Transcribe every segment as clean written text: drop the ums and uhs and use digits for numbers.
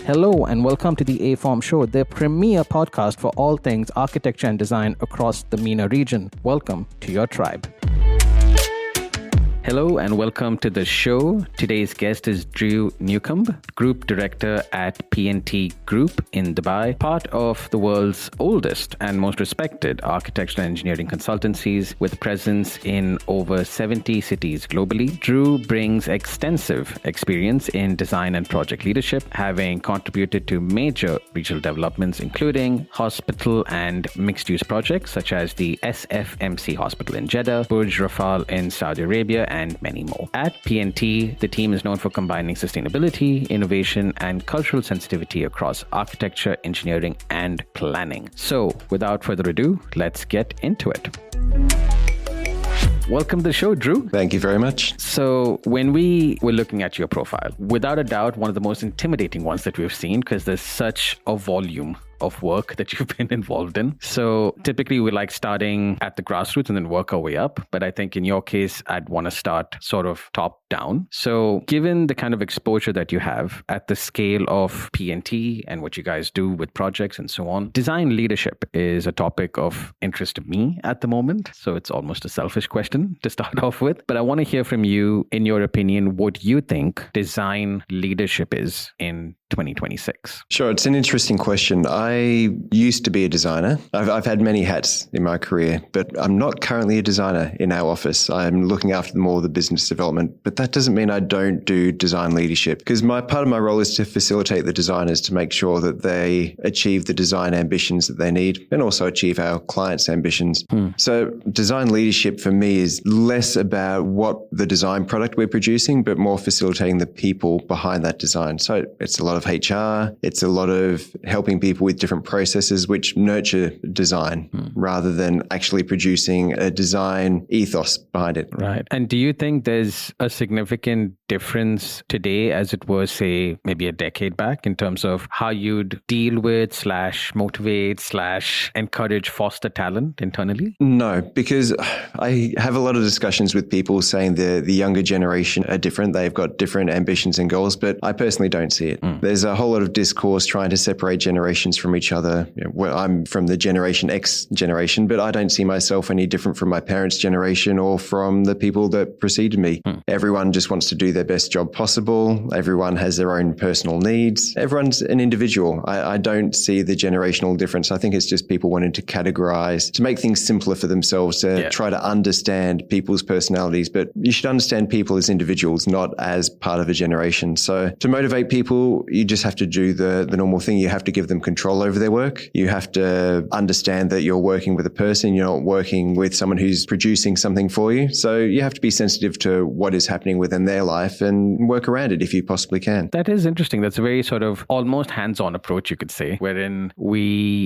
Hello and welcome to the aForm Show, the premier podcast for all things architecture and design across the MENA region. Welcome to your tribe. Hello and welcome to the show. Today's guest is Drue Newcomb, Group Director at P&T Group in Dubai, part of the world's oldest and most respected architectural and engineering consultancies with presence in over 70 cities globally. Drue brings extensive experience in design and project leadership, having contributed to major regional developments, including hospital and mixed-use projects such as the SFMC Hospital in Jeddah, Burj Rafal in Saudi Arabia, and many more. At P&T, the team is known for combining sustainability, innovation, and cultural sensitivity across architecture, engineering, and planning. So, without further ado, let's get into it. Welcome to the show, Drue. Thank you very much. So when we were looking at your profile, without a doubt, one of the most intimidating ones that we've seen because there's such a volume of work that you've been involved in. So typically we like starting at the grassroots and then work our way up. But I think in your case, I'd want to start sort of top down. So given the kind of exposure that you have at the scale of P&T and what you guys do with projects and so on, design leadership is a topic of interest to me at the moment. So it's almost a selfish question to start off with. But I want to hear from you, in your opinion, what you think design leadership is in 2026? Sure. It's an interesting question. I used to be a designer. I've had many hats in my career, but I'm not currently a designer in our office. I'm looking after more of the business development, but that doesn't mean I don't do design leadership because part of my role is to facilitate the designers to make sure that they achieve the design ambitions that they need and also achieve our clients' ambitions. So design leadership for me is less about what the design product we're producing, but more facilitating the people behind that design. So it's a lot of HR. It's a lot of helping people with different processes which nurture design rather than actually producing a design ethos behind it. Right. And do you think there's a significant difference today as it was, say, maybe a decade back in terms of how you'd deal with / motivate / encourage, foster talent internally? No, because I have a lot of discussions with people saying the younger generation are different. They've got different ambitions and goals, but I personally don't see it. There's a whole lot of discourse trying to separate generations from each other. Well, I'm from the Generation X generation, but I don't see myself any different from my parents' generation or from the people that preceded me. Everyone just wants to do their best job possible. Everyone has their own personal needs. Everyone's an individual. I don't see the generational difference. I think it's just people wanting to categorize, to make things simpler for themselves, to try to understand people's personalities. But you should understand people as individuals, not as part of a generation. So to motivate people, you just have to do the normal thing. You have to give them control over their work. You have to understand that you're working with a person. You're not working with someone who's producing something for you. So you have to be sensitive to what is happening within their life and work around it if you possibly can. That is interesting. That's a very sort of almost hands-on approach, you could say, wherein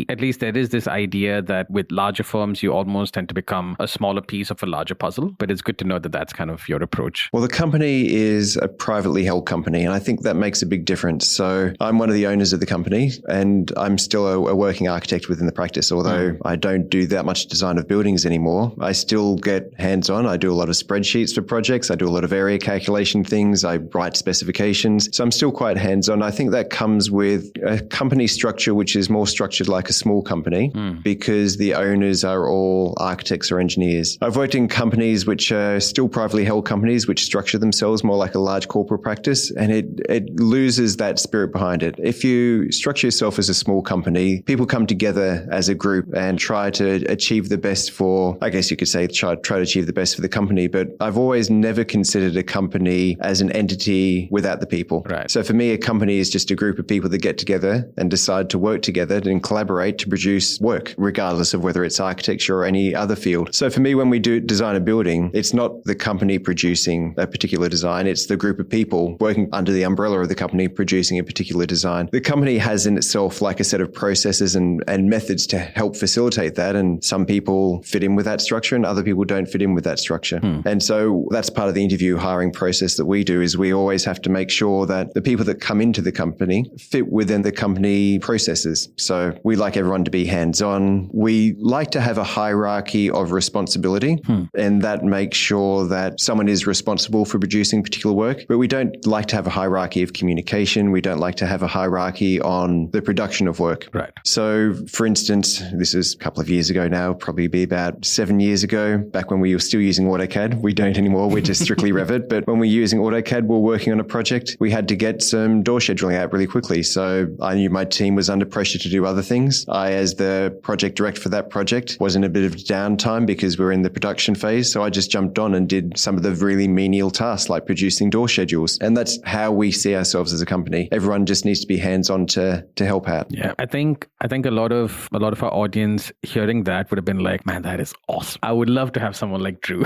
at least there is this idea that with larger firms, you almost tend to become a smaller piece of a larger puzzle. But it's good to know that that's kind of your approach. Well, the company is a privately held company, and I think that makes a big difference. So I'm one of the owners of the company, and I'm still a working architect within the practice. Although I don't do that much design of buildings anymore, I still get hands-on. I do a lot of spreadsheets for projects. I do a lot of area calculation things. I write specifications. So I'm still quite hands-on. I think that comes with a company structure which is more structured like a small company because the owners are all architects or engineers. I've worked in companies which are still privately held companies which structure themselves more like a large corporate practice, and it loses that spirit behind it. If you structure yourself as a small company, people come together as a group and try to achieve the best for, I guess you could say, try to achieve the best for the company. But I've always never considered a company as an entity without the people. Right. So for me, a company is just a group of people that get together and decide to work together and collaborate to produce work, regardless of whether it's architecture or any other field. So for me, when we do design a building, it's not the company producing a particular design. It's the group of people working under the umbrella of the company producing a particular design. The company has in itself like a set of processes and methods to help facilitate that. And some people fit in with that structure and other people don't fit in with that structure. And so that's part of the interview hiring process that we do, is we always have to make sure that the people that come into the company fit within the company processes. So we like everyone to be hands-on. We like to have a hierarchy of responsibility, and that makes sure that someone is responsible for producing particular work. But we don't like to have a hierarchy of communication. We don't like to have a hierarchy on the production of work. Right. So, for instance, this is a couple of years ago now, probably be about 7 years ago, back when we were still using AutoCAD. We don't anymore. We're just strictly Revit. But when we're using AutoCAD, we're working on a project. We had to get some door scheduling out really quickly. So I knew my team was under pressure to do other things. I, as the project director for that project, was in a bit of downtime because we're in the production phase. So I just jumped on and did some of the really menial tasks like producing door schedules. And that's how we see ourselves as a company. Everyone just needs to be hands-on to help out. Yeah. I think a lot of our audience hearing that would have been like, man, that is awesome. I would love to have someone like Drue,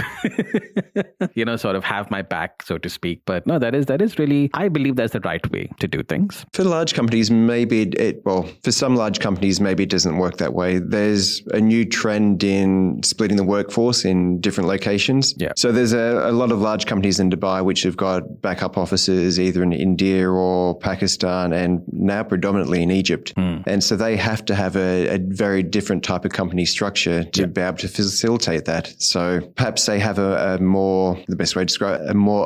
sort of have my back, so to speak. But no, that is really, I believe that's the right way to do things. For large companies, for some large companies, maybe it doesn't work that way. There's a new trend in splitting the workforce in different locations. Yeah. So there's a lot of large companies in Dubai which have got backup offices either in India or Pakistan and now predominantly in Egypt. And so they have to have a very different type of company structure to be able to facilitate that. So perhaps they have a more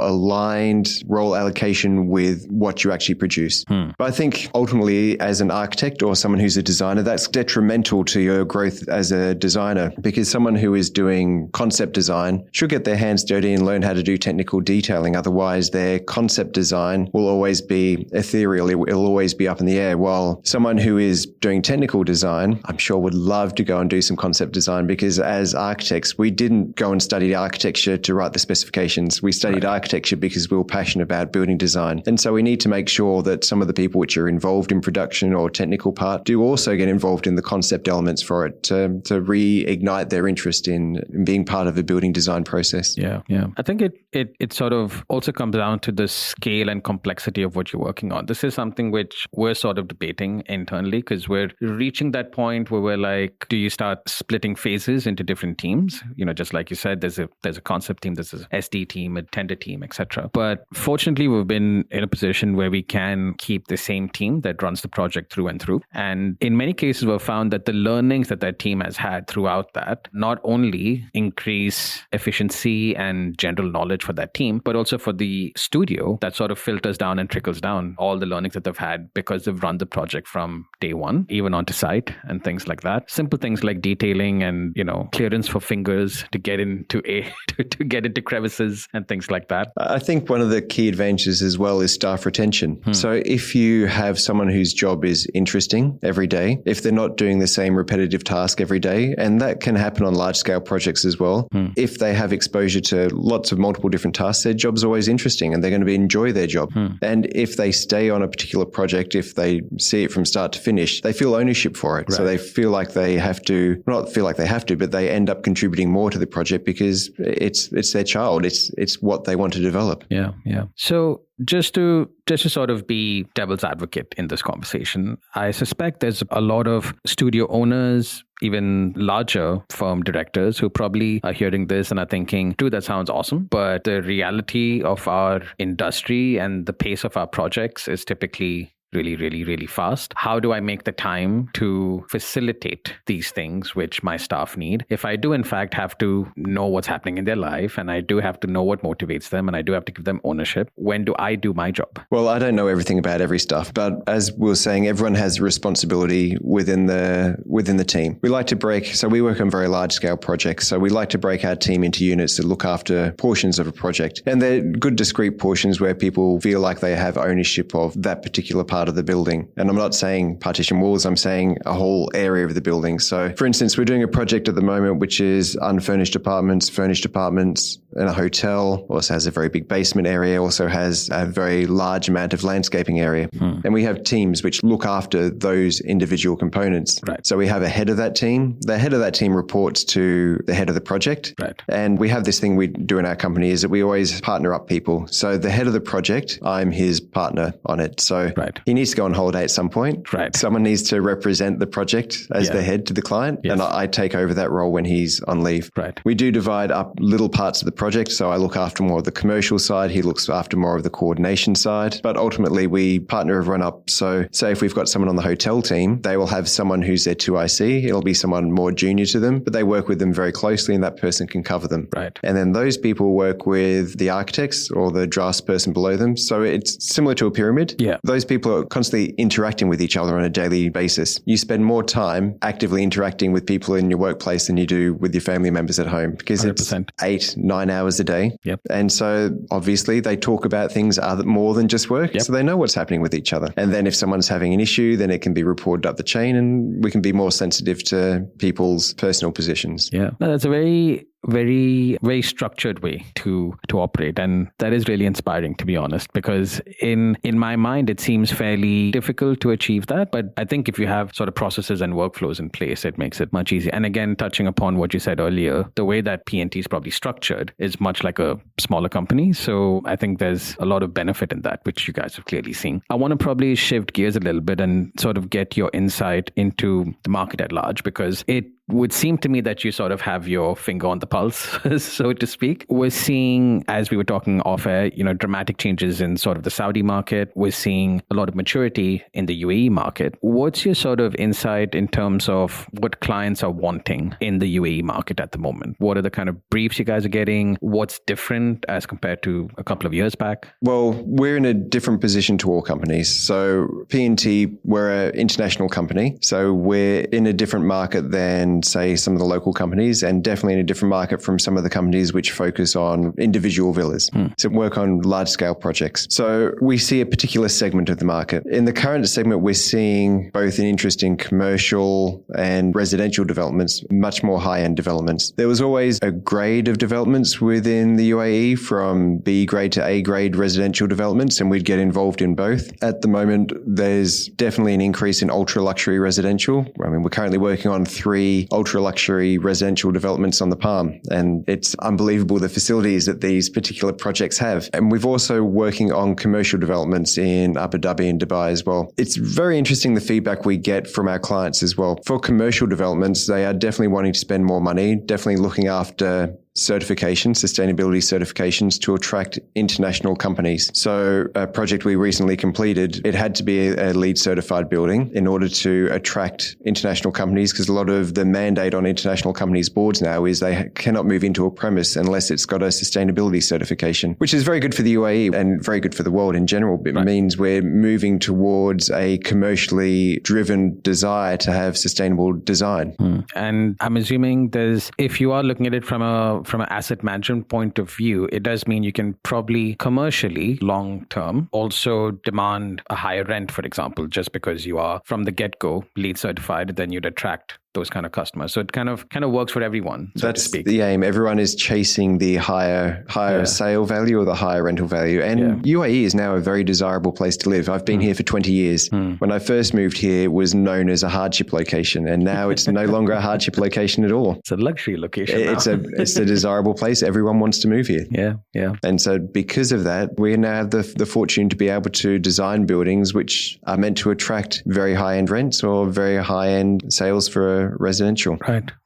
aligned role allocation with what you actually produce. But I think ultimately as an architect or someone who's a designer, that's detrimental to your growth as a designer, because someone who is doing concept design should get their hands dirty and learn how to do technical detailing. Otherwise, their concept design will always be ethereal. It'll always be up in the air. While someone who is doing technical design, I'm sure would love to go and do some concept design, because as architects, we didn't go and study architecture to write the specifications. We studied architecture because we were passionate about building design. And so we need to make sure that some of the people which are involved in production or technical part do also get involved in the concept elements for it to reignite their interest in being part of the building design process. Yeah. I think it sort of also comes down to the scale and complexity of what you're working on. This is something which we're sort of debating internally, because we're reaching that point where we're like, do you start splitting phases into different teams? Just like you said, there's a concept team, there's a SD team, a tender team, etc. But fortunately, we've been in a position where we can keep the same team that runs the project through and through. And in many cases, we've found that the learnings that team has had throughout that not only increase efficiency and general knowledge for that team, but also for the studio, that sort of filters down and trickles down all the learnings that they've had because they've run the project from day one, even onto site and things like that. Simple things like detailing and, clearance for fingers to get into to get into crevices and things like that. I think one of the key advantages as well is staff retention. So if you have someone whose job is interesting every day, if they're not doing the same repetitive task every day, and that can happen on large scale projects as well, if they have exposure to lots of multiple different tasks, their job's always interesting and they're going to enjoy their job. And if they stay on a particular project, if they see it from start to finish, they feel ownership for it. Right. So they feel like they have to, not feel like they have to, but they end up contributing more to the project because it's their child. It's what they want to develop. Yeah. So just to sort of be devil's advocate in this conversation, I suspect there's a lot of studio owners, even larger firm directors, who probably are hearing this and are thinking, dude, that sounds awesome. But the reality of our industry and the pace of our projects is typically really, really, really fast. How do I make the time to facilitate these things which my staff need? If I do, in fact, have to know what's happening in their life, and I do have to know what motivates them, and I do have to give them ownership, when do I do my job? Well, I don't know everything about every stuff, but as we were saying, everyone has a responsibility within the team. We like to we work on very large scale projects. So we like to break our team into units that look after portions of a project. And they're good discrete portions where people feel like they have ownership of that particular part of the building. And I'm not saying partition walls, I'm saying a whole area of the building. So for instance, we're doing a project at the moment which is unfurnished apartments, furnished apartments, and a hotel. Also has a very big basement area, also has a very large amount of landscaping area. And we have teams which look after those individual components. Right. So we have a head of that team. The head of that team reports to the head of the project. Right. And we have this thing we do in our company is that we always partner up people. So the head of the project, I'm his partner on it. So he needs to go on holiday at some point. Right. Someone needs to represent the project as the head to the client. Yes. And I take over that role when he's on leave. Right. We do divide up little parts of the project. So I look after more of the commercial side. He looks after more of the coordination side. But ultimately, we partner everyone up. So say if we've got someone on the hotel team, they will have someone who's their 2IC. It'll be someone more junior to them, but they work with them very closely and that person can cover them. Right. And then those people work with the architects or the draftsperson below them. So it's similar to a pyramid. Yeah. Those people are constantly interacting with each other on a daily basis. You spend more time actively interacting with people in your workplace than you do with your family members at home because 100%. it's 8-9 hours a day. Yep. And so obviously they talk about things more than just work. Yep. So they know what's happening with each other. And then if someone's having an issue, then it can be reported up the chain and we can be more sensitive to people's personal positions. Yeah. No, that's a very structured way to operate, and that is really inspiring, to be honest, because in my mind it seems fairly difficult to achieve that, but I think if you have sort of processes and workflows in place, it makes it much easier. And again, touching upon what you said earlier, the way that P&T is probably structured is much like a smaller company, so I think there's a lot of benefit in that, which you guys have clearly seen. I want to probably shift gears a little bit and sort of get your insight into the market at large, because it would seem to me that you sort of have your finger on the pulse, so to speak. We're seeing, as we were talking off air, dramatic changes in sort of the Saudi market. We're seeing a lot of maturity in the UAE market. What's your sort of insight in terms of what clients are wanting in the UAE market at the moment? What are the kind of briefs you guys are getting? What's different as compared to a couple of years back? Well, we're in a different position to all companies. So P&T, we're an international company. So we're in a different market than, say, some of the local companies, and definitely in a different market from some of the companies which focus on individual villas. So work on large scale projects. So we see a particular segment of the market. In the current segment, we're seeing both an interest in commercial and residential developments, much more high-end developments. There was always a grade of developments within the UAE from B grade to A grade residential developments, and we'd get involved in both. At the moment, there's definitely an increase in ultra luxury residential. I mean, we're currently working on 3 ultra luxury residential developments on the Palm, and it's unbelievable the facilities that these particular projects have. And we've also working on commercial developments in Abu Dhabi and Dubai as well. It's very interesting the feedback we get from our clients as well. For commercial developments, they are definitely wanting to spend more money, definitely looking after sustainability certifications to attract international companies. So a project we recently completed, it had to be a LEED certified building in order to attract international companies, because a lot of the mandate on international companies' boards now is they cannot move into a premise unless it's got a sustainability certification, which is very good for the UAE and very good for the world in general. It means we're moving towards a commercially driven desire to have sustainable design. And I'm assuming if you are looking at it from an asset management point of view, it does mean you can probably commercially, long term, also demand a higher rent, for example, just because you are from the get-go LEED certified, then you'd attract those kind of customers. So it kind of works for everyone, so That's to speak. the aim. Everyone is chasing the higher sale value or the higher rental value. And UAE is now a very desirable place to live. I've been here for 20 years. When I first moved here, it was known as a hardship location, and now it's no longer a hardship location at all. It's a luxury location. It's a desirable place. Everyone wants to move here. Yeah. And so because of that, we now have the fortune to be able to design buildings which are meant to attract very high-end rents or very high-end sales for residential.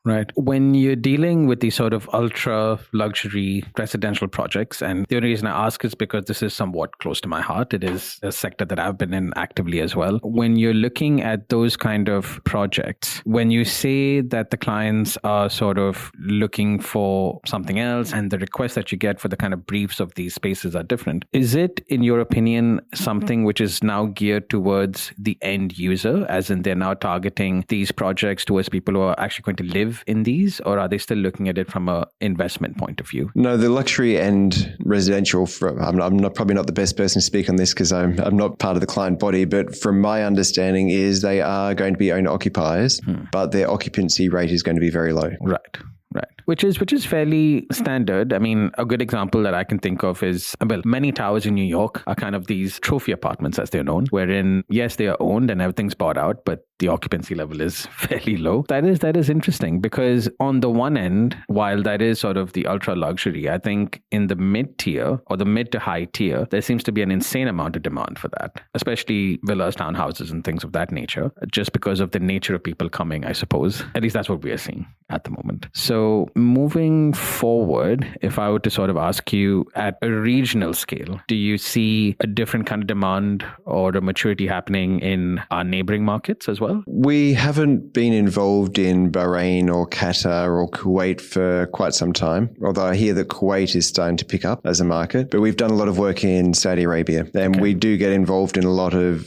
Right. When you're dealing with these sort of ultra luxury residential projects, and the only reason I ask is because this is somewhat close to my heart. It is a sector that I've been in actively as well. When you're looking at those kind of projects, when you say that the clients are sort of looking for something else and the requests that you get for the kind of briefs of these spaces are different, is it, in your opinion, something which is now geared towards the end user, as in they're now targeting these projects towards people who are actually going to live in these, or are they still looking at it from an investment point of view? No, the luxury and residential, I'm probably not the best person to speak on this because I'm not part of the client body, but from my understanding is they are going to be owner occupiers, but their occupancy rate is going to be very low. Right. Which is fairly standard. I mean, a good example that I can think of is, many towers in New York are kind of these trophy apartments, as they're known, wherein, yes, they are owned and everything's bought out, but the occupancy level is fairly low. That is interesting, because on the one end, while that is sort of the ultra luxury, I think in the mid tier or the mid to high tier, there seems to be an insane amount of demand for that, especially villas, townhouses, and things of that nature, just because of the nature of people coming, I suppose. At least that's what we are seeing at the moment. So moving forward, if I were to sort of ask you at a regional scale, do you see a different kind of demand or a maturity happening in our neighboring markets as well? well? We haven't been involved in Bahrain or Qatar or Kuwait for quite some time, although I hear that Kuwait is starting to pick up as a market. But we've done a lot of work in Saudi Arabia, and we do get involved in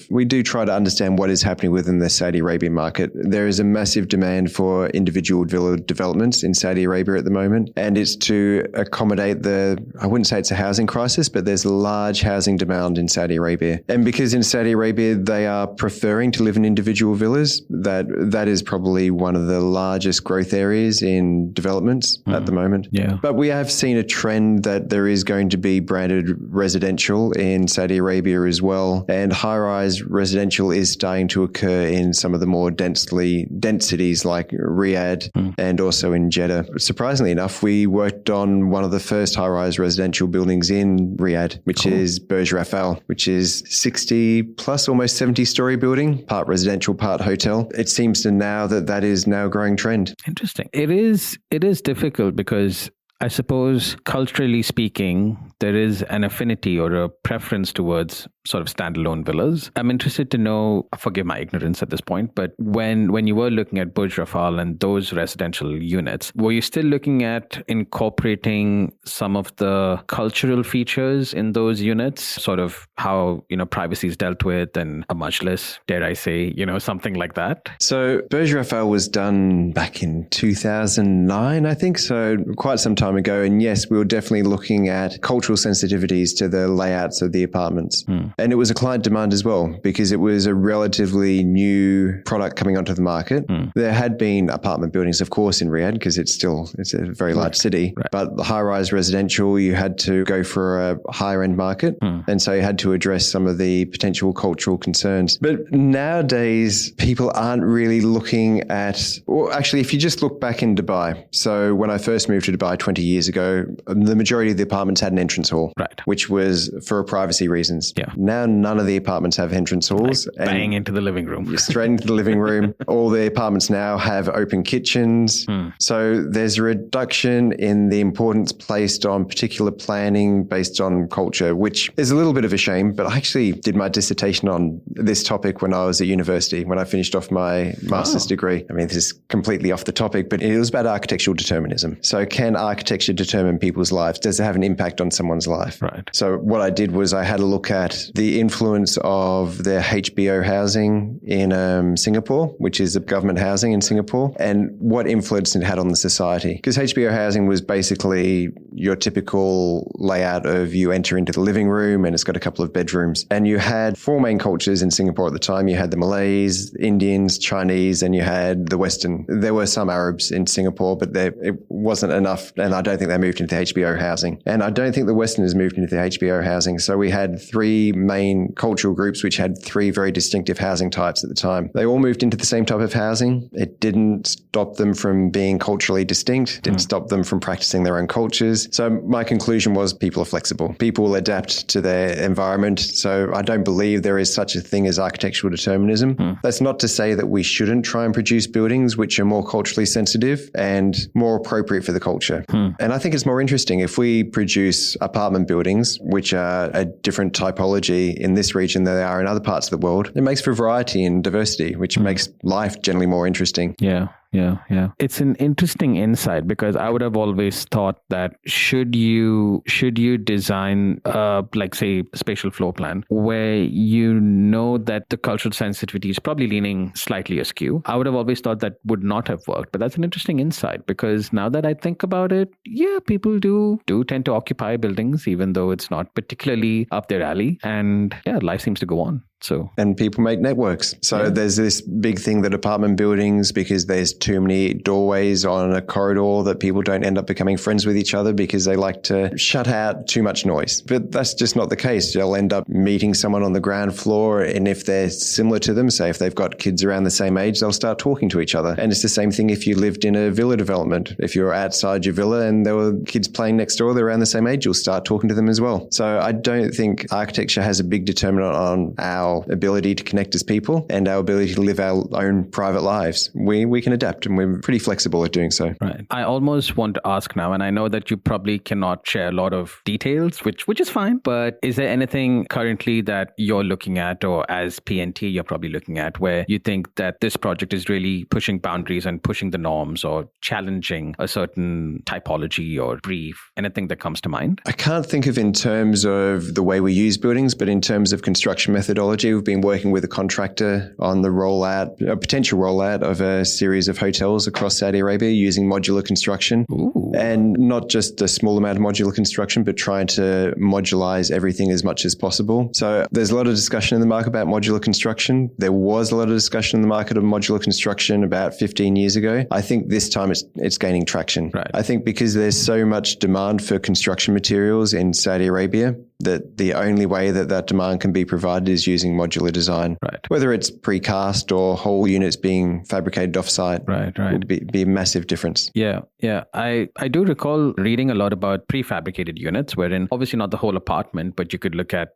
we do try to understand what is happening within the Saudi Arabian market. There is a massive demand for individual villa developments in Saudi Arabia at the moment, and it's to accommodate I wouldn't say it's a housing crisis, but there's a large housing demand in Saudi Arabia. And because in Saudi Arabia, they are preferring to live in individual villas, that is probably one of the largest growth areas in developments at the moment. Yeah. But we have seen a trend that there is going to be branded residential in Saudi Arabia as well. And high-rise residential is starting to occur in some of the more dense cities like Riyadh and also in Jeddah. Surprisingly enough, we worked on one of the first high-rise residential buildings in Riyadh, which is Burj Rafal, which is 60 plus, almost 70-story building, part residential, part hotel. It seems to now that is now a growing trend. Interesting. It is difficult because I suppose culturally speaking, there is an affinity or a preference towards sort of standalone villas. I'm interested to know, forgive my ignorance at this point, but when you were looking at Burj Rafal and those residential units, were you still looking at incorporating some of the cultural features in those units, sort of how, privacy is dealt with and a majlis, dare I say, something like that? So Burj Rafal was done back in 2009, I think, so quite some time ago. And yes, we were definitely looking at cultural sensitivities to the layouts of the apartments. And it was a client demand as well, because it was a relatively new product coming onto the market. There had been apartment buildings, of course, in Riyadh, because it's a very large city. Right. But the high-rise residential, you had to go for a higher-end market. And so you had to address some of the potential cultural concerns. But nowadays, people aren't really looking at, well, actually, if you just look back in Dubai. So when I first moved to Dubai 20 years ago, the majority of the apartments had an entrance hall, which was for privacy reasons. Yeah. Now, none of the apartments have entrance halls. Like bang into the living room. You're straight into the living room. All the apartments now have open kitchens. So there's a reduction in the importance placed on particular planning based on culture, which is a little bit of a shame. But I actually did my dissertation on this topic when I was at university, when I finished off my master's degree. I mean, this is completely off the topic, but it was about architectural determinism. So can architecture determine people's lives? Does it have an impact on someone's life? Right. So what I did was I had a look at the influence of the HBO housing in Singapore, which is a government housing in Singapore, and what influence it had on the society. Because HBO housing was basically your typical layout of you enter into the living room and it's got a couple of bedrooms. And you had four main cultures in Singapore at the time. You had the Malays, Indians, Chinese, and you had the Western. There were some Arabs in Singapore, but it wasn't enough. And I don't think they moved into the HBO housing. And I don't think the Westerners moved into the HBO housing. So we had three main cultural groups which had three very distinctive housing types at the time. They all moved into the same type of housing. It didn't stop them from being culturally distinct. It didn't stop them from practicing their own cultures. So my conclusion was people are flexible. People will adapt to their environment. So I don't believe there is such a thing as architectural determinism. That's not to say that we shouldn't try and produce buildings which are more culturally sensitive and more appropriate for the culture. And I think it's more interesting if we produce apartment buildings which are a different typology in this region than they are in other parts of the world. It makes for variety and diversity, which makes life generally more interesting. Yeah. It's an interesting insight, because I would have always thought that should you design like say a spatial floor plan where you know that the cultural sensitivity is probably leaning slightly askew, I would have always thought that would not have worked. But that's an interesting insight, because now that I think about it, yeah, people do tend to occupy buildings even though it's not particularly up their alley, and yeah, life seems to go on. And people make networks. So there's this big thing that apartment buildings, because there's too many doorways on a corridor, that people don't end up becoming friends with each other because they like to shut out too much noise. But that's just not the case. They'll end up meeting someone on the ground floor, and if they're similar to them, say if they've got kids around the same age, they'll start talking to each other. And it's the same thing if you lived in a villa development. If you're outside your villa and there were kids playing next door, they're around the same age, you'll start talking to them as well. So I don't think architecture has a big determinant on our our ability to connect as people and our ability to live our own private lives. We can adapt, and we're pretty flexible at doing so. Right. I almost want to ask now, and I know that you probably cannot share a lot of details, which is fine, but is there anything currently that you're looking at, or as P&T you're probably looking at, where you think that this project is really pushing boundaries and pushing the norms or challenging a certain typology or brief? Anything that comes to mind? I can't think of in terms of the way we use buildings, but in terms of construction methodology, we've been working with a contractor on the a potential rollout of a series of hotels across Saudi Arabia using modular construction. Ooh. And not just a small amount of modular construction, but trying to modularize everything as much as possible. So there's a lot of discussion in the market about modular construction. There was a lot of discussion in the market of modular construction about 15 years ago. I think this time it's gaining traction. Right. I think because there's so much demand for construction materials in Saudi Arabia, that the only way that demand can be provided is using modular design. Right. Whether it's precast or whole units being fabricated off-site, right. would be a massive difference. Yeah. I do recall reading a lot about prefabricated units, wherein obviously not the whole apartment, but you could look at,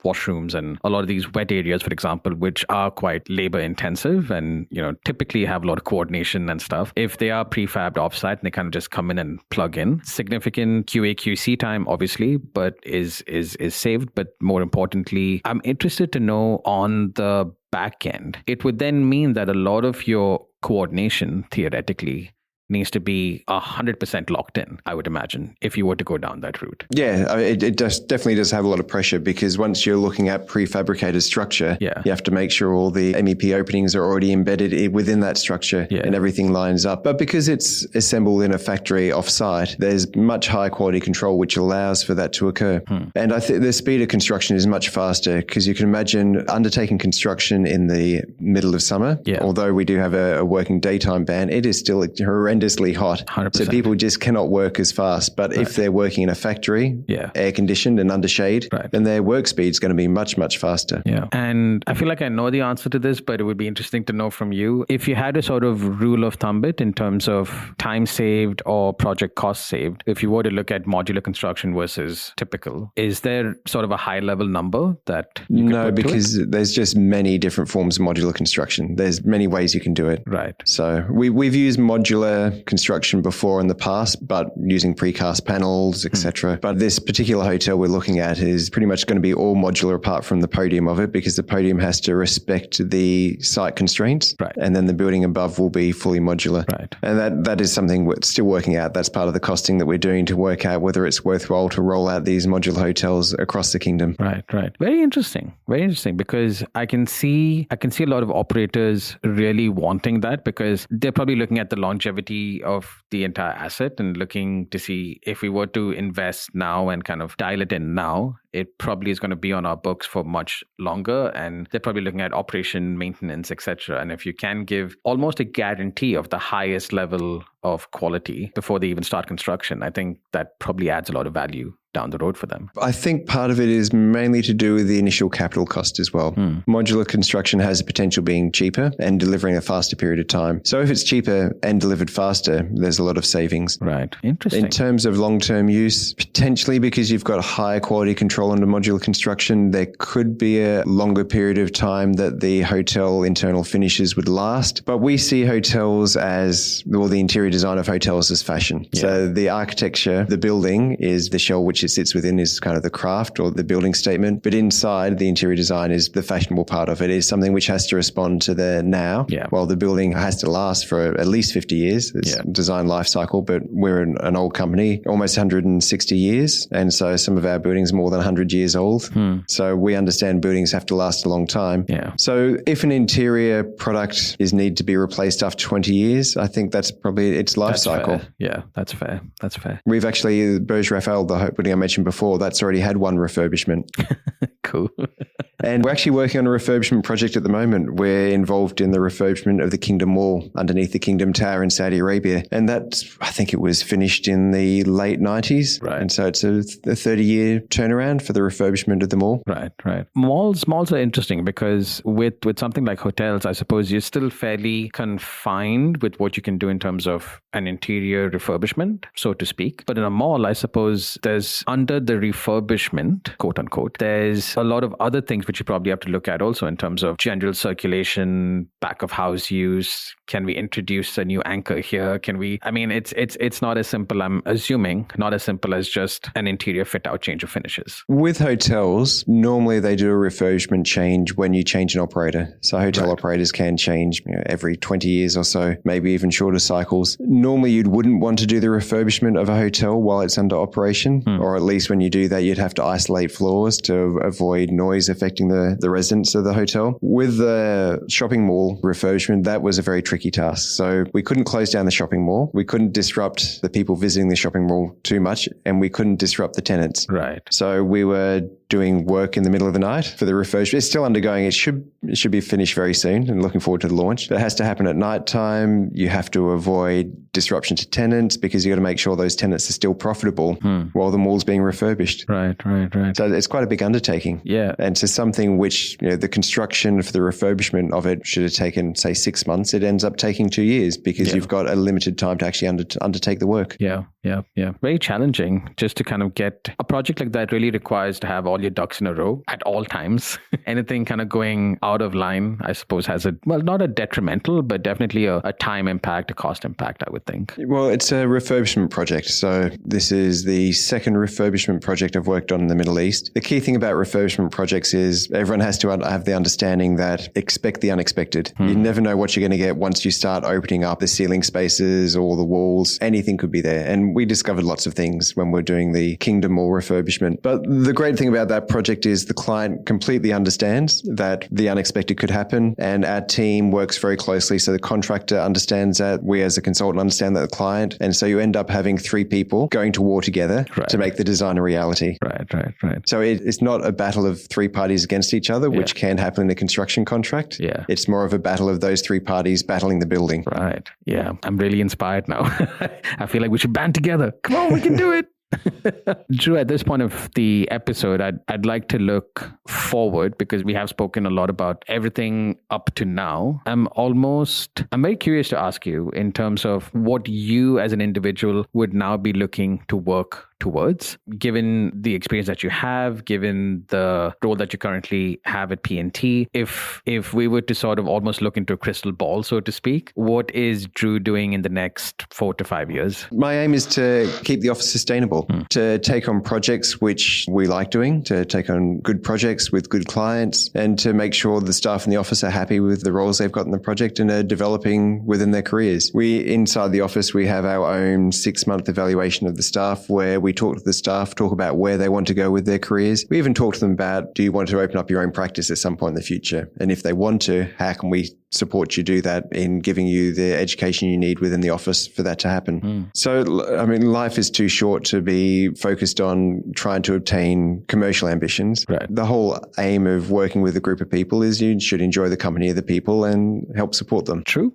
washrooms and a lot of these wet areas, for example, which are quite labor intensive and, typically have a lot of coordination and stuff. If they are prefabbed offsite and they kind of just come in and plug in, significant QA/QC time, obviously, but is saved. But more importantly, I'm interested to know on the back end, it would then mean that a lot of your coordination theoretically needs to be 100% locked in, I would imagine, if you were to go down that route. Yeah, it definitely does have a lot of pressure, because once you're looking at prefabricated structure, you have to make sure all the MEP openings are already embedded within that structure and everything lines up. But because it's assembled in a factory off-site, there's much higher quality control, which allows for that to occur. And I think the speed of construction is much faster, because you can imagine undertaking construction in the middle of summer. Although we do have a working daytime ban, it is still horrendously hot. 100%. So people just cannot work as fast. But if they're working in a factory, air conditioned and under shade, then their work speed is going to be much, much faster. Yeah. And I feel like I know the answer to this, but it would be interesting to know from you. If you had a sort of rule of thumb it in terms of time saved or project cost saved, if you were to look at modular construction versus typical, is there sort of a high level number that you No, because there's just many different forms of modular construction. There's many ways you can do it. Right. So we've used modular construction before in the past, but using precast panels, etc. But this particular hotel we're looking at is pretty much going to be all modular apart from the podium of it, because the podium has to respect the site constraints. Right. And then the building above will be fully modular. Right. And that is something we're still working out. That's part of the costing that we're doing to work out whether it's worthwhile to roll out these modular hotels across the kingdom. Right. Very interesting, because I can see a lot of operators really wanting that, because they're probably looking at the longevity of the entire asset and looking to see if we were to invest now and kind of dial it in now, it probably is going to be on our books for much longer, and they're probably looking at operation, maintenance, etc. And if you can give almost a guarantee of the highest level of quality before they even start construction, I think that probably adds a lot of value down the road for them. I think part of it is mainly to do with the initial capital cost as well. Modular construction has a potential being cheaper and delivering a faster period of time. So if it's cheaper and delivered faster, there's a lot of savings. Right. Interesting. In terms of long-term use, potentially because you've got higher quality control under modular construction, there could be a longer period of time that the hotel internal finishes would last. But we see hotels as, well, the interior design of hotels as fashion. So the architecture, the building is the shell which it sits within, is kind of the craft or the building statement. But inside, the interior design is the fashionable part of it. It's something which has to respond to the now. While the building has to last for at least 50 years. It's design life cycle, but we're an old company, almost 160 years. And so some of our buildings are more than 100 years old. So we understand buildings have to last a long time. So if an interior product is need to be replaced after 20 years, I think that's probably its life cycle. Fair. Yeah, that's fair. We've actually, Burj Rafal, the building I mentioned before, that's already had one refurbishment. Cool. And we're actually working on a refurbishment project at the moment. We're involved in the refurbishment of the Kingdom Wall underneath the Kingdom Tower in Saudi Arabia. And that's, I think it was finished in the late 90s. Right. And so it's a 30-year turnaround for the refurbishment of the mall. Right. Malls are interesting because with something like hotels, I suppose you're still fairly confined with what you can do in terms of an interior refurbishment, so to speak. But in a mall, I suppose there's under the refurbishment, quote unquote, there's a lot of other things which you probably have to look at also in terms of general circulation, back of house use. Can we introduce a new anchor here? It's not as simple, I'm assuming, not as simple as just an interior fit out, change of finishes. With hotels, normally they do a refurbishment change when you change an operator. So hotel operators can change every 20 years or so, maybe even shorter cycles. Normally you wouldn't want to do the refurbishment of a hotel while it's under operation, or at least when you do that, you'd have to isolate floors to avoid noise affecting the residents of the hotel. With the shopping mall refurbishment, that was a very tricky task. So we couldn't close down the shopping mall. We couldn't disrupt the people visiting the shopping mall too much, and we couldn't disrupt the tenants. Right. So we were doing work in the middle of the night for the refurbishment. It's still undergoing. It should be finished very soon, and looking forward to the launch. But it has to happen at night time. You have to avoid disruption to tenants because you got to make sure those tenants are still profitable while the mall's being refurbished. Right. So it's quite a big undertaking. Yeah. And to something which, the construction for the refurbishment of it should have taken, say, 6 months, it ends up taking 2 years because you've got a limited time to actually undertake the work. Yeah. Very challenging just to kind of get a project like that. Really requires to have all your ducks in a row at all times. Anything kind of going out of line, I suppose, has not a detrimental, but definitely a time impact, a cost impact, I would think. Well, it's a refurbishment project. So this is the second refurbishment project I've worked on in the Middle East. The key thing about refurbishment projects is everyone has to have the understanding that expect the unexpected. You never know what you're going to get once you start opening up the ceiling spaces or the walls. Anything could be there. And we discovered lots of things when we're doing the Kingdom Mall refurbishment. But the great thing about that project is the client completely understands that the unexpected could happen, and our team works very closely. So the contractor understands that, we as a consultant understand that the client, and so you end up having 3 people going to war together to make the design a reality. Right. So it's not a battle of 3 parties against each other, which can happen in a construction contract. Yeah. It's more of a battle of those 3 parties battling the building. Right. Yeah. I'm really inspired now. I feel like we should band together. Come on, we can do it. Drue, at this point of the episode, I'd like to look forward because we have spoken a lot about everything up to now. I'm very curious to ask you in terms of what you as an individual would now be looking to work towards, given the experience that you have, given the role that you currently have at P&T. If we were to sort of almost look into a crystal ball, so to speak, what is Drue doing in the next 4 to 5 years? My aim is to keep the office sustainable, to take on projects which we like doing, to take on good projects with good clients, and to make sure the staff in the office are happy with the roles they've got in the project and are developing within their careers. Inside the office, we have our own 6-month evaluation of the staff where we talk to the staff, talk about where they want to go with their careers. We even talk to them about, do you want to open up your own practice at some point in the future? And if they want to, how can we support you do that in giving you the education you need within the office for that to happen? So, life is too short to be focused on trying to obtain commercial ambitions. Right. The whole aim of working with a group of people is you should enjoy the company of the people and help support them. True.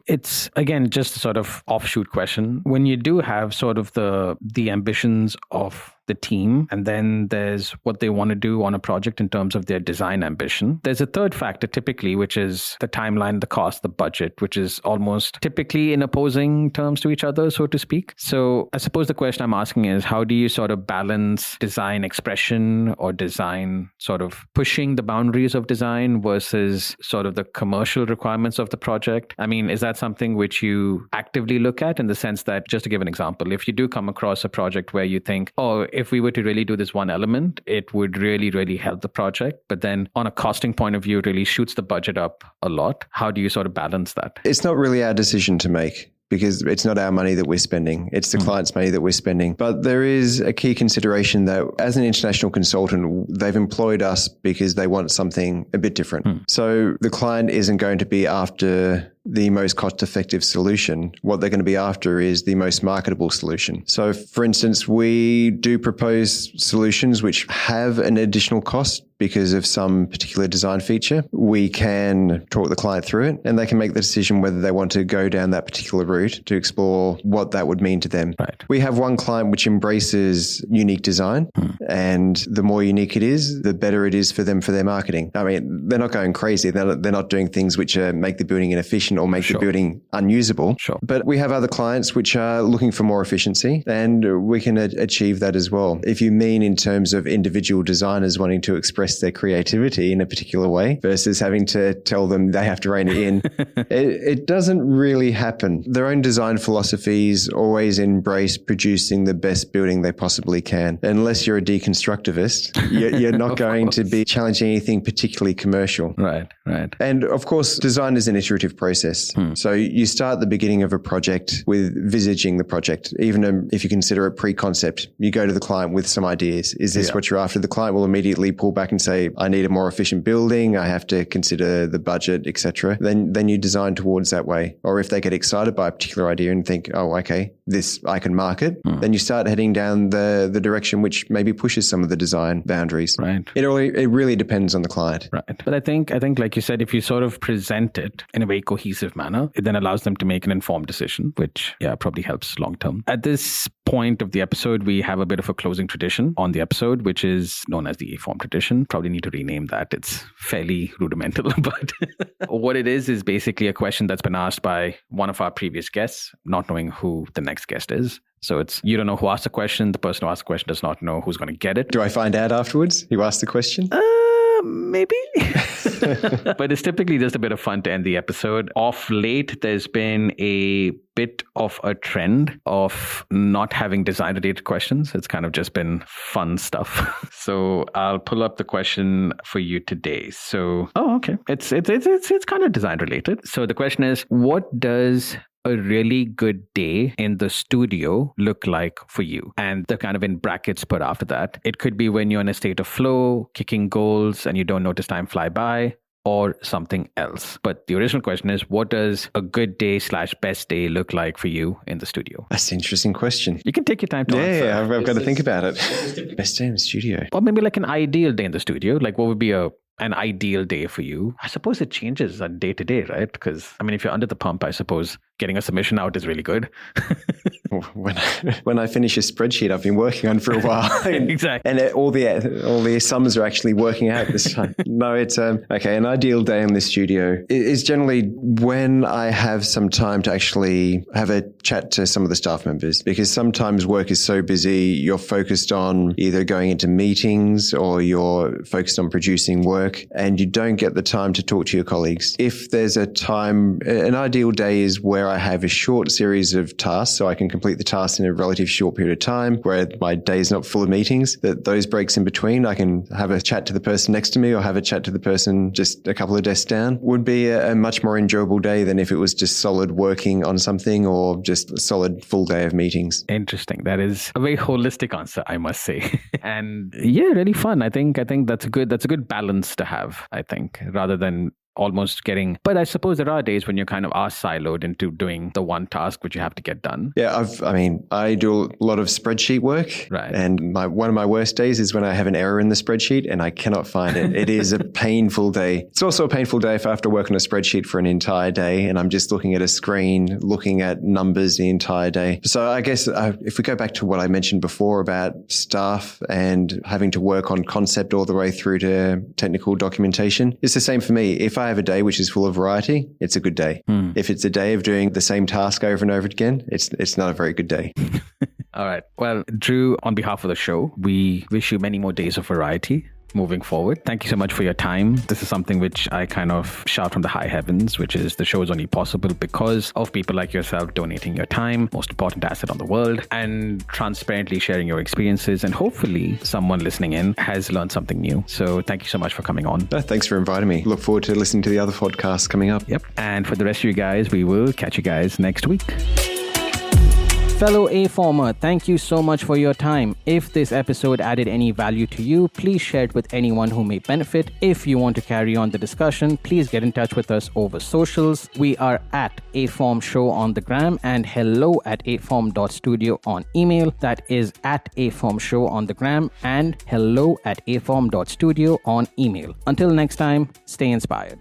It's, again, just a sort of offshoot question. When you do have sort of the ambitions of the team, and then there's what they want to do on a project in terms of their design ambition. There's a third factor typically, which is the timeline, the cost, the budget, which is almost typically in opposing terms to each other, so to speak. So I suppose the question I'm asking is, how do you sort of balance design expression or design sort of pushing the boundaries of design versus sort of the commercial requirements of the project? Is that something which you actively look at, in the sense that, just to give an example, if you do come across a project where you think, if we were to really do this one element, it would really, really help the project. But then on a costing point of view, it really shoots the budget up a lot. How do you sort of balance that? It's not really our decision to make, because it's not our money that we're spending. It's the client's money that we're spending. But there is a key consideration that as an international consultant, they've employed us because they want something a bit different. So the client isn't going to be after the most cost-effective solution. What they're going to be after is the most marketable solution. So, for instance, we do propose solutions which have an additional cost because of some particular design feature. We can talk the client through it, and they can make the decision whether they want to go down that particular route to explore what that would mean to them. Right. We have one client which embraces unique design, and the more unique it is, the better it is for them for their marketing. They're not going crazy. They're not doing things which make the building inefficient generation or make the building unusable. Sure. But we have other clients which are looking for more efficiency, and we can achieve that as well. If you mean in terms of individual designers wanting to express their creativity in a particular way versus having to tell them they have to rein it in, it doesn't really happen. Their own design philosophies always embrace producing the best building they possibly can. Unless you're a deconstructivist, you're not going to be challenging anything particularly commercial. Right. And of course, design is an iterative process. So you start at the beginning of a project with visaging the project. Even if you consider it pre-concept, you go to the client with some ideas. Is this what you're after? The client will immediately pull back and say, I need a more efficient building. I have to consider the budget, etc. Then you design towards that way. Or if they get excited by a particular idea and think, oh, okay, this I can market, then you start heading down the direction which maybe pushes some of the design boundaries. Right. It really depends on the client. Right. But I think like you said, if you sort of present it in a very cohesive manner, it then allows them to make an informed decision, which probably helps long term. At this point of the episode, we have a bit of a closing tradition on the episode, which is known as the aForm tradition. Probably need to rename that. It's fairly rudimental, but what it is basically a question that's been asked by one of our previous guests, not knowing who the next guest is. So it's, you don't know who asked the question. The person who asked the question does not know who's going to get it. Do I find out afterwards who asked the question? Maybe. But it's typically just a bit of fun to end the episode. Of late, there's been a bit of a trend of not having design-related questions. It's kind of just been fun stuff. So I'll pull up the question for you today. So, okay. It's kind of design-related. So the question is, what does a really good day in the studio look like for you? And the kind of in brackets put after that, it could be when you're in a state of flow, kicking goals, and you don't notice time fly by, or something else. But the original question is, what does a good day / best day look like for you in the studio? That's an interesting question. You can take your time to answer. Yeah, I've got to think about it. Best day in the studio. Or maybe like an ideal day in the studio. Like what would be an ideal day for you? I suppose it changes on day to day, right? Because I mean, if you're under the pump, I suppose getting a submission out is really good. When I finish a spreadsheet I've been working on for a while, exactly, and all the sums are actually working out this time. No, it's okay. An ideal day in the studio is generally when I have some time to actually have a chat to some of the staff members, because sometimes work is so busy, you're focused on either going into meetings or you're focused on producing work, and you don't get the time to talk to your colleagues. If there's a time, an ideal day is where I have a short series of tasks, so I can complete the tasks in a relative short period of time, where my day is not full of meetings. That those breaks in between, I can have a chat to the person next to me or have a chat to the person just a couple of desks down, would be a much more enjoyable day than if it was just solid working on something or just a solid full day of meetings. Interesting. That is a very holistic answer, I must say. And really fun. I think that's a good balance to have, I think, rather than almost getting, but I suppose there are days when you kind of are siloed into doing the one task which you have to get done. Yeah, I do a lot of spreadsheet work, right? And one of my worst days is when I have an error in the spreadsheet and I cannot find it. It is a painful day. It's also a painful day if I have to work on a spreadsheet for an entire day and I'm just looking at a screen, looking at numbers the entire day. So I guess if we go back to what I mentioned before about staff and having to work on concept all the way through to technical documentation, it's the same for me. If I have a day which is full of variety, it's a good day. If it's a day of doing the same task over and over again, it's not a very good day. All right. Well, Drue, on behalf of the show, we wish you many more days of variety moving forward. Thank you so much for your time. This is something which I kind of shout from the high heavens, which is the show is only possible because of people like yourself donating your time, most important asset on the world, and transparently sharing your experiences. And hopefully someone listening in has learned something new. So thank you so much for coming on. Thanks for inviting me. Look forward to listening to the other podcasts coming up. Yep. And for the rest of you guys, we will catch you guys next week. Fellow aFormer, thank you so much for your time. If this episode added any value to you, please share it with anyone who may benefit. If you want to carry on the discussion, please get in touch with us over socials. We are at aForm Show on the gram and hello@aform.studio on email. That is at aForm Show on the gram and hello@aform.studio on email. Until next time, stay inspired.